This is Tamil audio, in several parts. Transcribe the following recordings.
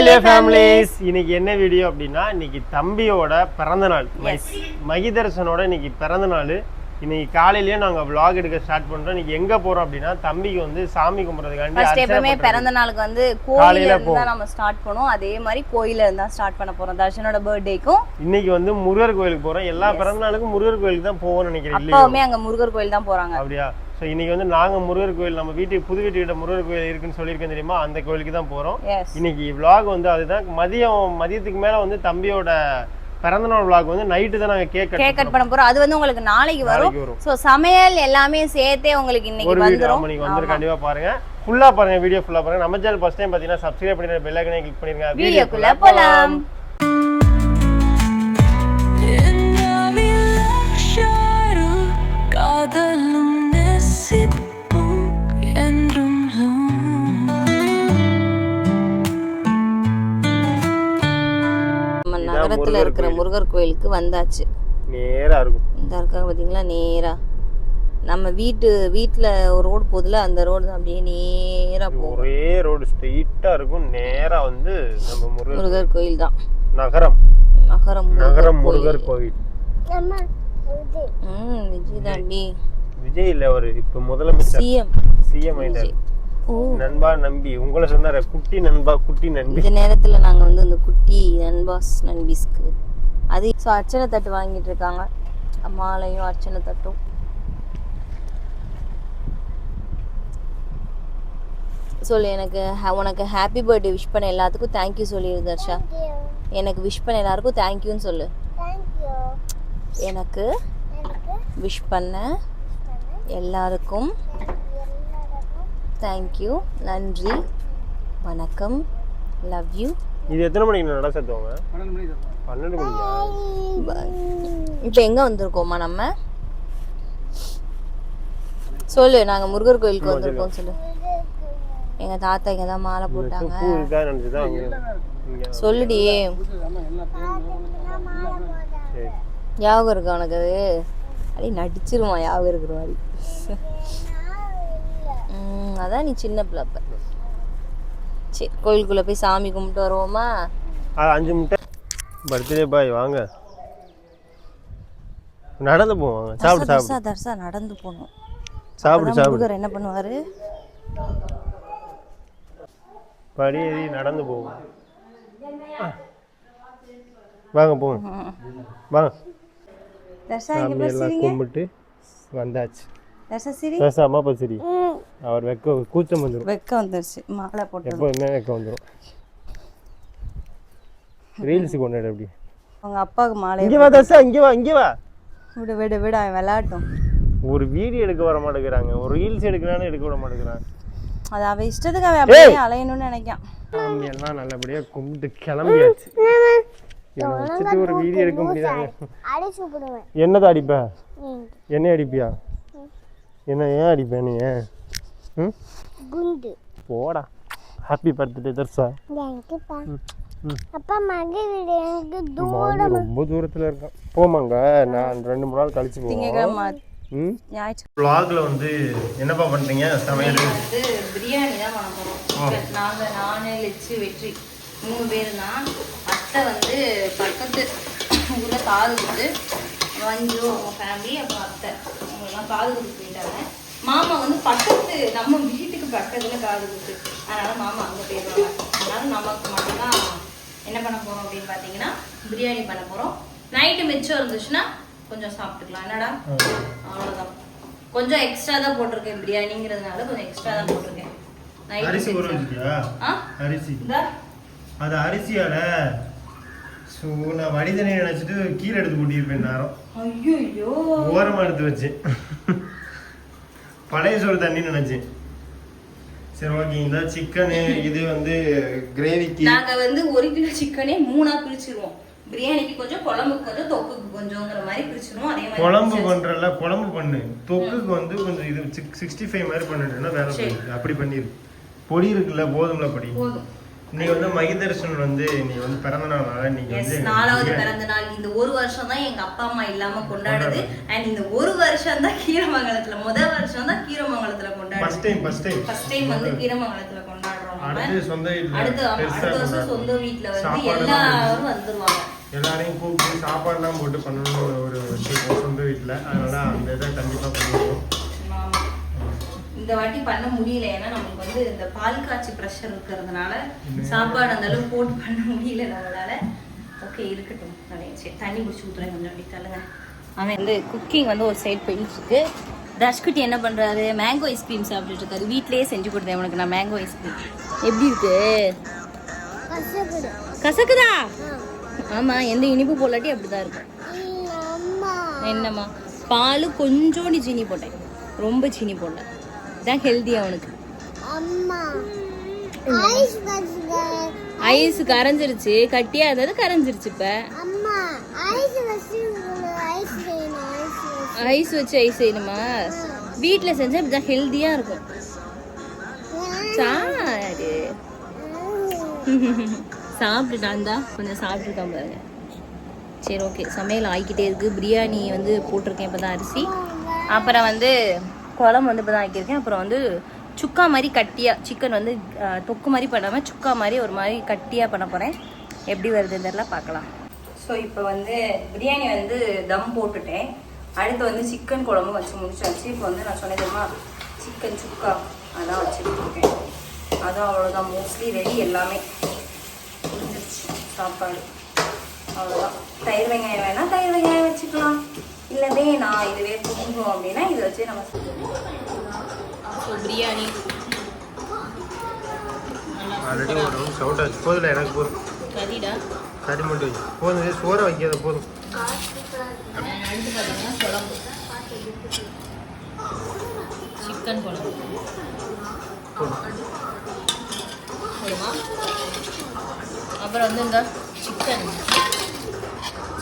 LA families. இன்னைக்கு என்ன வீடியோ அப்படின்னா இன்னைக்கு தம்பியோட பிறந்த நாள். மகிதர்சனோட இன்னைக்கு பிறந்த நாள். இன்னைக்கு காலையிலேயே நாங்க vlog எடுக்க ஸ்டார்ட் பண்றோம். இன்னைக்கு எங்க போறோம் அப்படின்னா தம்பிக்கு வந்து சாமி கும்பிடுறதுக்காண்டி ஃபர்ஸ்ட் எப்பவுமே பிறந்த நாளுக்கு வந்து கோயில்ல இருந்து தான் நம்ம ஸ்டார்ட் பண்ணுவோம். அதே மாதிரி கோயில்ல இருந்து தான் ஸ்டார்ட் பண்ண போறோம். தர்ஷனோட பர்த்டேக்கும் இன்னைக்கு வந்து முருகர் கோயிலுக்கு போறோம். எல்லா பிறந்த நாளுக்கும் முருகர் கோயிலுக்கு தான் போவோம்னு நினைக்கிறேன். அப்பவுமே அங்க முருகர் கோயில் தான் போறாங்க. அப்படியா? ஸோ இன்னைக்கு வந்து நாங்க முருகர் கோயில் நம்ம வீட்டுக்கு புது வீட்டுக்கிட்ட முருகர் கோயில் இருக்குன்னு சொல்லியிருக்கேன் தெரியுமா, அந்த கோயிலுக்கு தான் போறோம். இன்னைக்கு vlog வந்து அதுதான் மதியத்துக்கு மேல வந்து தம்பியோட பிறந்தநாள் vlog வந்து நைட்டு தான் நாங்க கேக் கட் பண்ண போறோம். அது வந்து உங்களுக்கு நாளைக்கு வரும். சோ சமையல் எல்லாமே சேர்த்தே உங்களுக்கு இன்னைக்கு வந்துரும். இன்னைக்கு வந்து கண்டிப்பா பாருங்க, ஃபுல்லா பாருங்க, வீடியோ ஃபுல்லா பாருங்க. நம்ம சேனல் ஃபர்ஸ்ட் டைம் பாத்தீங்கன்னா சப்ஸ்கிரைப் பண்ணிட்டு பெல் ஐகானை கிளிக் பண்ணிருங்க. வீடியோக்குள்ள போலாம். நகரத்துல இருக்கிற முருகர் கோயிலுக்கு வந்தாச்சு. நேரா இருக்கும். இந்த இருக்காங்க பாத்தீங்களா, நேரா நம்ம வீட்டுல ஒரு ரோடு போகுதுல, அந்த ரோடு தான் அப்படியே நேரா போகும். ஒரே ரோடு ஸ்ட்ரெயிட்டா இருக்கும். நேரா வந்து நம்ம முருகர் கோயில் தான். நகரம் முருகர் கோயில். விஜய் தாண்டி. விஜய் இல்ல, ஒரு இப்ப முதலமைச்சர் சிஎம் ஆயிட்டாரு. நண்பா நம்பி உங்களை சொன்னார, குட்டி நண்பா குட்டி நண்பி. இந்த நேரத்துல நாங்க வந்து இந்த குட்டி நண்பாஸ் நண்பிஸ்க்கு அது அர்ச்சனை தட்டு வாங்கிட்டு இருக்காங்க. மாலையும் அர்ச்சனை தட்டும். சொல்லு, உனக்கு ஹாப்பி பர்த்டே விஷ் பண்ண எல்லாத்துக்கும் தேங்க்யூ சொல்லிடு தர்ஷா. எனக்கு விஷ் பண்ண எல்லாருக்கும் தேங்க்யூன்னு சொல்லு. எனக்கு விஷ் பண்ண எல்லாருக்கும் தேங்க்யூ, நன்றி, வணக்கம், லவ் யூ. இது எத்தனை மணிக்கு நட சத்துவாங்க? 12 மணிக்கா? இப்போ எங்க வந்திருக்கோமா நம்ம? சொல்லு, நாங்க முருகர் கோயிலுக்கு வந்திருக்கோம் சொல்லு. எங்க தாத்தா இங்க தான் மாலை போட்டாங்க. சொல்லுடி. ஞாபகம் இருக்கா உனக்கு? அது அடி நடிச்சிருமா ஞாபகம் இருக்கிற மாதிரி. அதான் நீ சின்ன பிள்ளை. சரி, கோயிலுக்குள்ள போய் சாமி கும்பிட்டு வருவோமா? 5 முட்டை பர்த்டே பாய் வாங்க, நடந்து போவாங்க. சாப்பிடு தர்சா, நடந்து போகணும். சாப்பிடு. என்ன பண்ணுவாரு? படி ஏறி நடந்து போவோம். வாங்க போவோம், வாங்க. தர்சா இங்க எல்லாம் கும்பிட்டு வந்தாச்சு. தர்சா அம்மா பசரி அவர் கூச்சம் வந்துடும். வெக்க வந்துருச்சு. மாலை போட்டு எப்போ என்ன வெக்க வந்துடும். ரீல்ஸ் கொண்டாடு. அப்படி உங்க அப்பாவுக்கு மாலை. இங்க வா தர்சா, இங்க வா. விடு அவன் விளையாட்டும். ஒரு வீடியோ எடுக்க வர மாட்டேங்கிறாங்க, ஒரு ரீல்ஸ் எடுக்கலான்னு எடுக்க விட மாட்டேங்கிறாங்க. அது அவன் இஷ்டத்துக்கு அவன் அப்படியே அலையணும்னு நினைக்கான். சாமி எல்லாம் நல்லபடியா கும்பிட்டு கிளம்பியாச்சு. வச்சுட்டு ஒரு வீடியோ எடுக்க முடியாது. என்னதான் அடிப்ப? என்ன அடிப்பியா? என்ன ஏன் அடிப்ப நீ? போடா. Happy birthday Tharsha. ரொம்ப தூரத்துல இருக்கான். போமாங்க, நான் 2-3 நாள் கழிச்சு போவேன். vlogல வந்து என்னப்பா பண்றீங்க? சமையல் வந்து பிரியாணி தான் பண்ண போறோம். நானு லெச்சு வெற்றி 3 பேர் தான். அத்தை வந்து பக்கத்து ஊர்ல காது குத்து, மஞ்சு அவங்க ஃபேமிலி, அப்புறம் அத்தை அவங்கெல்லாம் காது குத்து போயிட்டாங்க. மாமா வந்து பக்கத்து நம்ம வீட்டுக்கு பக்கத்துல காது குத்து, அதனால மாமா அங்கே போயிடுவாங்க. அதனால நமக்கு மட்டும்தான் என்ன பண்ண போறோம் அப்படின்னு பார்த்தீங்கன்னா பிரியாணி பண்ண போறோம். நைட்டு மிச்சம் இருந்துச்சுன்னா கொஞ்சம் சாப்பிட்டுக்கலாம். என்னடா, அவ்வளோதான். கொஞ்சம் எக்ஸ்ட்ரா தான் போட்டிருக்கேன், பிரியாணிங்கிறதுனால கொஞ்சம் எக்ஸ்ட்ரா தான் போட்டிருக்கேன். அரிசி ஊற வச்சிட்டியா? அரிசி அது அரிசியால நான் வடிதண்ணி நினைச்சிட்டு கீரை எடுத்து கூட்டியிருப்பேன் நேரம். ஐயோ, ஓரமா எடுத்து வச்சு பழைய சோறு தண்ணி நினைச்சேன். சரி, ஓகே. இந்த சிக்கனு இது வந்து கிரேவிக்கு நாங்க வந்து 1 கிலோ சிக்கனே 3ஆ பிரிச்சிருவோம். பிரியாணிக்கு கொஞ்சம், குழம்புக்கு கொஞ்சம், தொக்குக்கு கொஞ்சம்ங்கிற மாதிரி பிரிச்சிருவோம். அதே மாதிரி குழம்பு பண்றல, குழம்பு பண்ணு. தொக்குக்கு வந்து கொஞ்சம் இது 65 மாதிரி பண்ணிட்டேன்னா வேலை போயிடுது. அப்படி பண்ணிரு. பொடி இருக்குல்ல, கோதுமை பொடி. இன்னைக்கு வந்து மகிதர்சன் வந்து இன்னைக்கு வந்து பிறந்த நாள். இன்னைக்கு வந்து 4வது பிறந்த நாள். இந்த 1 வருஷம் தான் எங்க அப்பா அம்மா இல்லாம கொண்டாடுது. அண்ட் இந்த 1 வருஷம் தான் கீரமங்கலத்துல, முதல் வருஷம் தான் கீரமங்கலத்துல கொண்டாடுது. ஃபர்ஸ்ட் டைம் வந்து கீரமங்கலத்துல கொண்டாடுறோம். அடுத்த வருஷம் சொந்த வீட்டுல வந்து எல்லாரும் வந்துருவாங்க. எல்லாரையும் கூப்பிட்டு சாப்பாடுலாம் போட்டு பண்ணணும் ஒரு விஷயம் சொந்த வீட்டுல. அதனால அந்த இதை கண்டிப்பா பண்ணுவோம். இந்த வாட்டி பண்ண முடியல, ஏன்னா நமக்கு வந்து இந்த பால் காய்ச்சி ப்ரெஷர் இருக்கிறதுனால சாப்பாடு அந்த அளவுக்கு போட்டு பண்ண முடியல நம்மளால. ஓகே இருக்கட்டும். சரி தண்ணி குடிச்சு ஊத்துறேன் கொஞ்சம், அப்படி தள்ளுங்க. அவன் வந்து குக்கிங் வந்து ஒரு சைடு போயிட்டு இருக்கு. ரஷ்குட்டி என்ன பண்றாரு, மேங்கோ ஐஸ்கிரீம் சாப்பிட்டுட்டு இருக்காரு. வீட்லயே செஞ்சு கொடுத்தேன் உனக்கு நான் மேங்கோ ஐஸ்கிரீம். எப்படி இருக்கு? கசக்குதா? ஆமா, எந்த இனிப்பு போலாட்டி அப்படிதான் இருக்கும். என்னம்மா, பால் கொஞ்சோண்டு சீனி போட்டேன், ரொம்ப சீனி போடல. இதான் ஹெல்தி அவனுக்கு. ஐஸ் கரைஞ்சிருச்சு, கட்டியா இருந்தது கரைஞ்சிருச்சு. இப்ப ஐஸ் வச்சு ஐஸ் செய்யணுமா? வீட்டுல செஞ்சா இப்படிதான் ஹெல்தியா இருக்கும். சாரு சாப்பிட்டுட்டான் தான், கொஞ்சம் சாப்பிட்டுருக்கான் பாருங்க. சரி ஓகே, சமையல் ஆகிக்கிட்டே இருக்கு. பிரியாணி வந்து போட்டிருக்கேன் இப்போதான் அரிசி. அப்புறம் வந்து குழம்பு வந்து இப்போ தான் ஆக்கியிருக்கேன். அப்புறம் வந்து சுக்கா மாதிரி கட்டியாக, சிக்கன் வந்து தொக்கு மாதிரி பண்ணாமல் சுக்கா மாதிரி ஒரு மாதிரி கட்டியாக பண்ண போகிறேன். எப்படி வருதுன்றதுல பார்க்கலாம். ஸோ இப்போ வந்து பிரியாணி வந்து தம் போட்டுட்டேன். அடுத்து வந்து சிக்கன் குழம்பு வச்சு முடிச்சாச்சு. இப்போ வந்து நான் சொன்னதுமா சிக்கன் சுக்கா அதான் வச்சுருக்கேன். அதுவும் அவ்வளோதான், மோஸ்ட்லி ரெடி, எல்லாமே முடிஞ்சிருச்சு. சாப்பாடு அவ்வளோதான். தயிர் வெங்காயம் வேணால் தயிர் வெங்காயம் வச்சுக்கலாம், இல்லை வேணாம் இதுவே புரிஞ்சும் அப்படின்னா இதை வச்சு நம்ம ஸோ பிரியாணி ஆல்ரெடி ஒரு ரவுண்ட் சவுட் ஆச்சு. போதில்லை எனக்கு போதும். கறிடா, கறி மட்டும் வச்சு போதும், சோறை வைக்காத போதும். அடுத்து பார்த்தீங்கன்னா குழம்பு, சிக்கன் குழம்பு போதுமா. அப்புறம் வந்து இந்த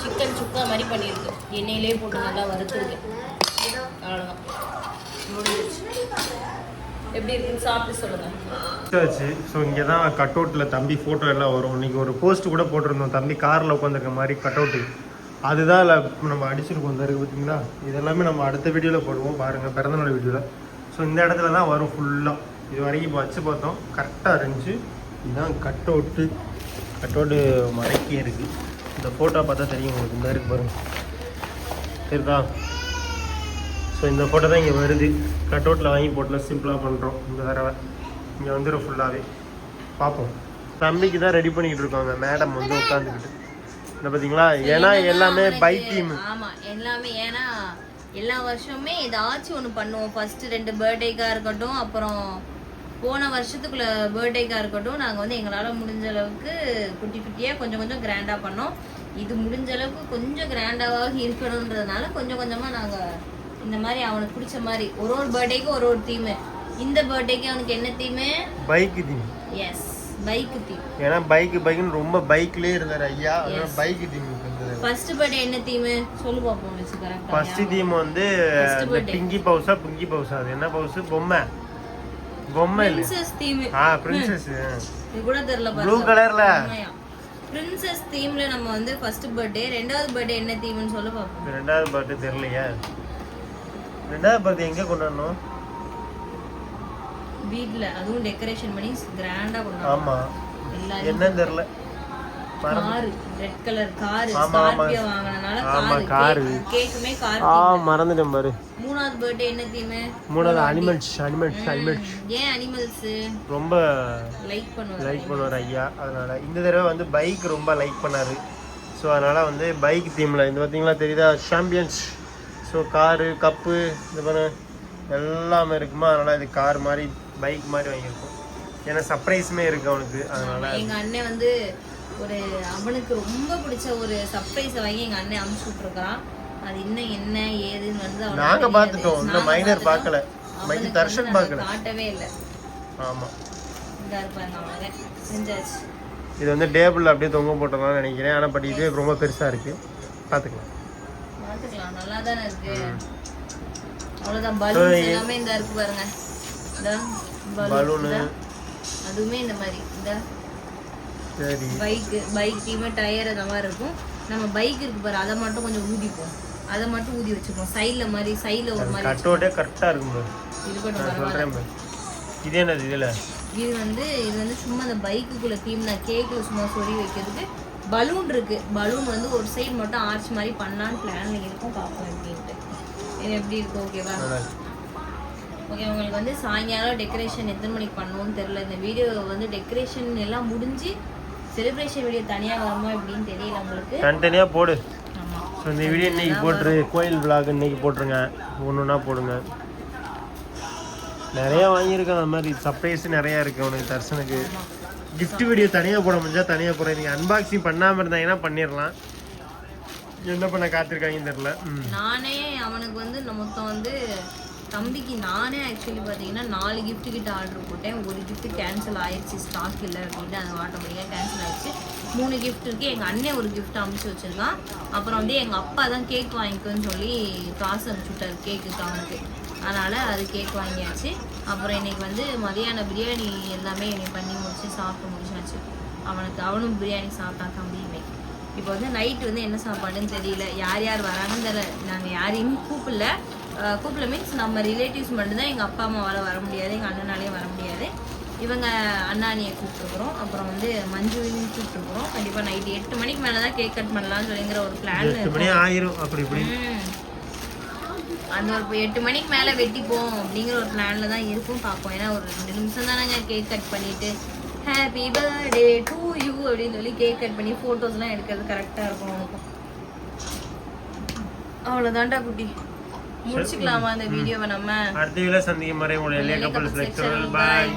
சிக்கன் சுக்கா மாதிரி பண்ணியிருக்கு, எண்ணெயிலே போட்டு நல்லா வறுத்துருக்கேன். அவ்வளோதான், முடிஞ்சிருச்சு. எப்படி இருக்குன்னு சாப்பிட்டு சொல்லுங்கள். ஸோ இங்கே தான் கட் அவுட்டில் தம்பி ஃபோட்டோ எல்லாம் வரும். இன்றைக்கி ஒரு போஸ்ட் கூட போட்டிருந்தோம், தம்பி காரில் உட்காந்துருக்க மாதிரி கட் அவுட்டு. அதுதான் இல்லை நம்ம அடிச்சிருக்கோம் இந்த இருக்குது பார்த்தீங்களா. இதெல்லாமே நம்ம அடுத்த வீடியோவில் போடுவோம் பாருங்கள், பிறந்தநாள் வீடியோவில். ஸோ இந்த இடத்துல தான் வரும் ஃபுல்லாக. இது வரைக்கும் இப்போ வச்சு பார்த்தோம், கரெக்டாக இருந்துச்சு. இதுதான் கட் அவுட்டு மடக்கி இருக்குது. இந்த ஃபோட்டோ பார்த்தா தெரியும் உங்களுக்கு. இந்த இருக்கு பாருங்க, இருக்கா? ஸோ இந்த ஃபோட்டோ தான் இங்கே வருது. கட் அவுட்டில் வாங்கி போட்டில் சிம்பிளாக பண்ணுறோம். இந்த தடவை இங்கே வந்துடும் ஃபுல்லாகவே. பார்ப்போம். தம்பிக்கு தான் ரெடி பண்ணிக்கிட்டு இருக்காங்க மேடம் வந்து உட்காந்துக்கிட்டு. என்ன பார்த்தீங்களா, ஏன்னா எல்லாமே பைக் டீம். ஆமாம் எல்லாமே, ஏன்னா எல்லா வருஷமுமே ஏதாச்சும் ஒன்று பண்ணுவோம். ஃபர்ஸ்ட் 2 பர்த்டேக்காக இருக்கட்டும், அப்புறம் போன வருஷத்துக்குள்ள பர்த்டேக்காக இருக்கட்டும், நாங்கள் வந்து எங்களால் முடிஞ்ச அளவுக்கு குட்டி குட்டியாக கொஞ்சம் கொஞ்சம் கிராண்டாக பண்ணோம். இது முடிஞ்ச அளவுக்கு கொஞ்சம் கிராண்டாக இருக்கணுன்றதுனால கொஞ்சம் கொஞ்சமாக நாங்கள் இந்த மாதிரி அவனுக்கு பிடிச்ச மாதிரி ஒரு பர்த்டேக்கு ஒரு தீமு. இந்த பர்த்டேக்கு அவனுக்கு என்ன theme? Bike theme. Yes, bike theme. ஏன்னா பைக்குன்னு ரொம்ப பைக்லயே இருந்தார் ஐயா, அதனால பைக் தீம். ஃபர்ஸ்ட் பர்த்டே என்ன தீம் சொல்லு பாப்போம். வெச்சுக்கறேன். ஃபர்ஸ்ட் தீம் வந்து பிங்கி பவுஸா அது என்ன பவுஸ்? பொம்மை இல்ல, பிரின்சஸ் தீம். பிரின்சஸ். இது கூட தெரியல பாருங்க, ப்ளூ கலர்ல பிரின்சஸ் தீம்ல நம்ம வந்து ஃபர்ஸ்ட் பர்த்டே. ரெண்டாவது பர்த்டே என்ன தீம்னு சொல்ல பாப்போம். ரெண்டாவது பர்த்டே தெரியலையா? ரெண்டாவது பர்த்டே எங்க கொண்டாடணும்? வீட்ல, அதுவும் டெக்கரேஷன் பண்ணி கிராண்டா கொண்டாடணும். ஆமா, என்ன தெரியல. Car, red colour car, Scorpio வாங்குனனால கார். கேக்குமே கார். மறந்துட்டேன் பாரு. மூணாவது பர்த்டே என்ன தீம்? மூணாவது அனிமல்ஸ். ஏன் அனிமல்ஸ் ரொம்ப லைக் பண்ணுவார் ஐயா, அதனால இந்த தடவை வந்து பைக் ரொம்ப லைக் பண்ணாரு. ஸோ அதனால வந்து பைக் தீம்ல இந்த பார்த்தீங்களா தெரியுதா, சாம்பியன்ஸ். ஸோ காரு, கப்பு, இது பண்ண எல்லாமே இருக்குமா, அதனால இது கார் மாதிரி பைக் மாதிரி வாங்கியிருக்கோம். ஏன்னா சர்ப்ரைஸுமே இருக்கு அவனுக்கு. அதனால எங்க அண்ணன் வந்து ஒரு அவனுக்கு ரொம்ப பிடிச்ச ஒரு சர்ப்ரைஸை வாங்கி எங்க அண்ணன் அனுப்பிச்சு விட்டுருக்கான். அது இன்னும் என்ன ஏதுன்னு வந்து நாங்க பார்த்துட்டோம், இன்னும் மைனர் பார்க்கல, மைக்கு தர்ஷன் பார்க்கல, காட்டவே இல்லை. ஆமா, இந்த இருப்பாங்க அவன் செஞ்சாச்சு. இது வந்து டேபிள் அப்படியே தொங்க போட்டோம்னு நினைக்கிறேன். ஆனால் பட் இது ரொம்ப பெருசா இருக்கு, பார்த்துக்கலாம். நல்லா தானே இருக்கு. அவ்வளோதான். பலூன் எல்லாமே இந்த இருக்கு பாருங்க, இந்த பலூன் அதுவுமே இந்த மாதிரி. இந்த பைக் டீம் டயர் அந்த மாதிரி இருக்கும். நம்ம பைக் இருக்கு பாரு, அதை மட்டும் கொஞ்சம் ஊதிப்போம், அதை மட்டும் ஊதி வச்சுப்போம் சைடுல மாதிரி. ஒரு மாதிரி கட்டோட்டே கரெக்டா இருக்கும். இருக்கட்டும், சொல்றேன். இது என்னது? இதுல இது வந்து சும்மா அந்த பைக்குக்குள்ள தீம் தான், கேக்கில் சும்மா சொறி வைக்கிறதுக்கு பலூன் இருக்கு. பலூன் வந்து ஒரு சைடு மட்டும் ஆர்ச் மாதிரி பண்ணலான்னு பிளான்ல இருக்கும், பார்ப்போம் எப்படின்ட்டு. இது எப்படி இருக்கு? ஓகேவா? ஓகே. உங்களுக்கு வந்து சாயங்காலம் டெக்கரேஷன் எத்தனை மணிக்கு பண்ணணும்னு தெரியல. இந்த வீடியோ வந்து டெக்கரேஷன் எல்லாம் முடிஞ்சு செலிப்ரேஷன் வீடியோ தனியாக வருமா எப்படின்னு தெரியல உங்களுக்கு. தனித்தனியாக போடு. ஆமாம். ஸோ இந்த வீடியோ இன்னைக்கு போட்டுரு, கோயில் விளாக் இன்னைக்கு போட்டுருங்க, ஒன்று ஒன்றா போடுங்க. நிறையா வாங்கியிருக்கேன் அந்த மாதிரி சர்ப்ரைஸ் நிறையா இருக்குது உனக்கு தர்சனுக்கு. கிஃப்ட் வீடியோ தனியாக போட முடிஞ்சா தனியாக போடுறேன். நீங்கள் அன்பாக்சிங் பண்ணாமல் இருந்தாங்கன்னா பண்ணிடலாம். என்ன பண்ண காத்திருக்காங்கன்னு தெரியல. நானே அவனுக்கு வந்து மொத்தம் வந்து தம்பிக்கு நானே ஆக்சுவலி பார்த்தீங்கன்னா 4 gift கிட்ட ஆர்டர் போட்டேன். ஒரு gift கேன்சல் ஆயிடுச்சு, ஸ்டாக் இல்லை அப்படின்ட்டு அது ஆட்டோமேட்டிக்காக கேன்சல் ஆயிடுச்சு. 3 gift இருக்குது. எங்கள் அண்ணன் ஒரு gift அனுப்பிச்சு வச்சுருக்கான். அப்புறம் வந்து எங்கள் அப்பா தான் கேக் வாங்கிக்கோன்னு சொல்லி காசு அனுப்பிச்சுட்டார் கேக்குக்கு அவனுக்கு. அதனால் அது கேக் வாங்கியாச்சு. அப்புறம் இன்னைக்கு வந்து மதியான பிரியாணி எல்லாமே இன்னைக்கு பண்ணி முடிச்சு சாப்பிட்டு முடிச்சாச்சு. அவனும் பிரியாணி சாப்பிட்டான் தம்பியுமே. இப்போ வந்து நைட்டு வந்து என்ன சாப்பாடுன்னு தெரியல, யார் யார் வராங்கன்னு தெரியல. நாங்கள் யாரையுமே கூப்பிடல மீன்ஸ் நம்ம ரிலேட்டிவ்ஸ் மட்டும்தான். எங்கள் அப்பா அம்மாவால் வர முடியாது, எங்கள் அண்ணனாலேயும் வர முடியாது. இவங்க அண்ணாணியை கூப்பிட்டுருக்குறோம். அப்புறம் வந்து மஞ்சுவின்னு கூப்பிட்டுருக்குறோம். கண்டிப்பாக நைட்டு 8 மணிக்கு மேலே தான் கேக் கட் பண்ணலாம்னு சொல்லிங்கிற ஒரு பிளான் ஆயிரும். அப்படி அந்த ஒரு 8 மணிக்கு மேலே வெட்டிப்போம் அப்படிங்கிற ஒரு பிளானில் தான் இருக்கும். பார்ப்போம். ஏன்னா ஒரு 2 நிமிஷம் தானேங்க கேக் கட் பண்ணிவிட்டு ஹாப்பி பர்த்டே டு யூ அப்படின்னு சொல்லி கேக் கட் பண்ணி ஃபோட்டோஸ்லாம் எடுக்கிறது கரெக்டாக இருக்கும் அவனுக்கும். அவ்வளோதான்டா குட்டி. முடிச்சுக்கலாமா இந்த வீடியோவை? நம்ம அடுத்த வீடியோல சந்திக்கும் வரை உங்களை எல்ஏ கப்பல்ஸ் லெக்சரல் பாய்.